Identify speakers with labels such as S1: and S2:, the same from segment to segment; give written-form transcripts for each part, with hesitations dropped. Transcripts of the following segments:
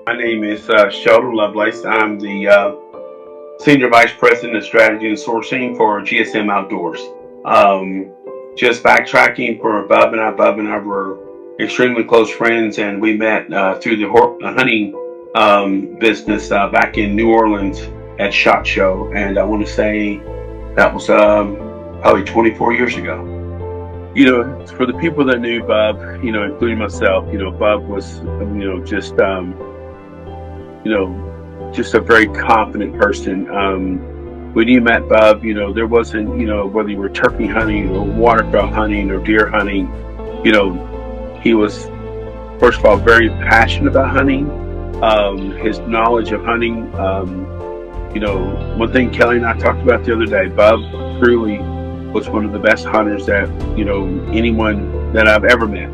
S1: My name is Sheldon Lovelace. I'm the Senior Vice President of Strategy and Sourcing for GSM Outdoors. Um, just backtracking for Bub and I. Bub and I were extremely close friends, and we met through the hunting business back in New Orleans at SHOT Show. And I want to say that was probably 24 years ago.
S2: For the people that knew Bub, including myself, Bub was, just a very confident person. When you met Bub, there wasn't, whether you were turkey hunting or waterfowl hunting or deer hunting, he was, first of all, very passionate about hunting. His knowledge of hunting, one thing Kelly and I talked about the other day, Bub truly was one of the best hunters that, anyone that I've ever met.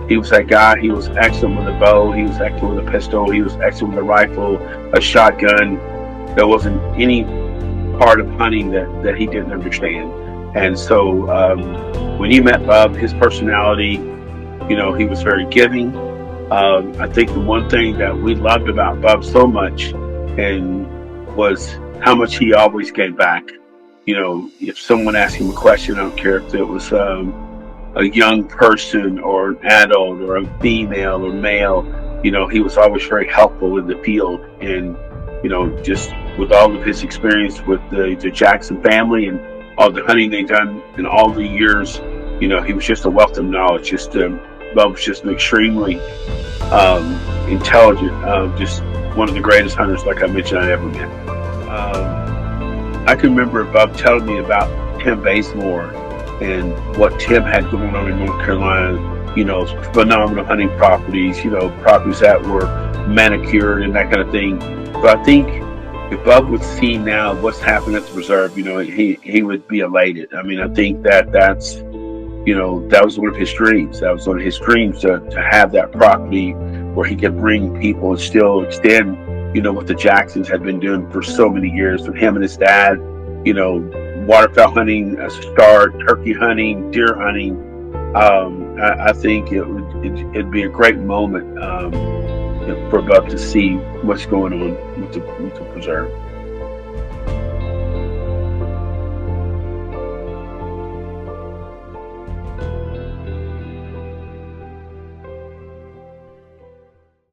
S2: He was that guy. He was excellent with a bow. He was excellent with a pistol. He was excellent with a rifle, a shotgun. There wasn't any part of hunting that he didn't understand. And so when you met Bub, his personality, he was very giving. I think the one thing that we loved about Bub so much and was how much he always gave back. If someone asked him a question, I don't care if it was a young person or an adult or a female or male, he was always very helpful in the field. And, just with all of his experience with the Jackson family and all the hunting they've done in all the years, he was just a wealth of knowledge. Bub was just an extremely intelligent, just one of the greatest hunters, like I mentioned, I ever met. I can remember Bub telling me about Tim Bazemore and what Tim had going on in North Carolina, phenomenal hunting properties, properties that were manicured and that kind of thing. But I think if Bub would see now what's happened at the preserve, he would be elated. I mean, I think that's, that was one of his dreams. That was one of his dreams to have that property where he could bring people and still extend what the Jacksons had been doing for so many years with him and his dad, waterfowl hunting as a start, turkey hunting, deer hunting. I think it'd be a great moment for Bub to see what's going on with the preserve.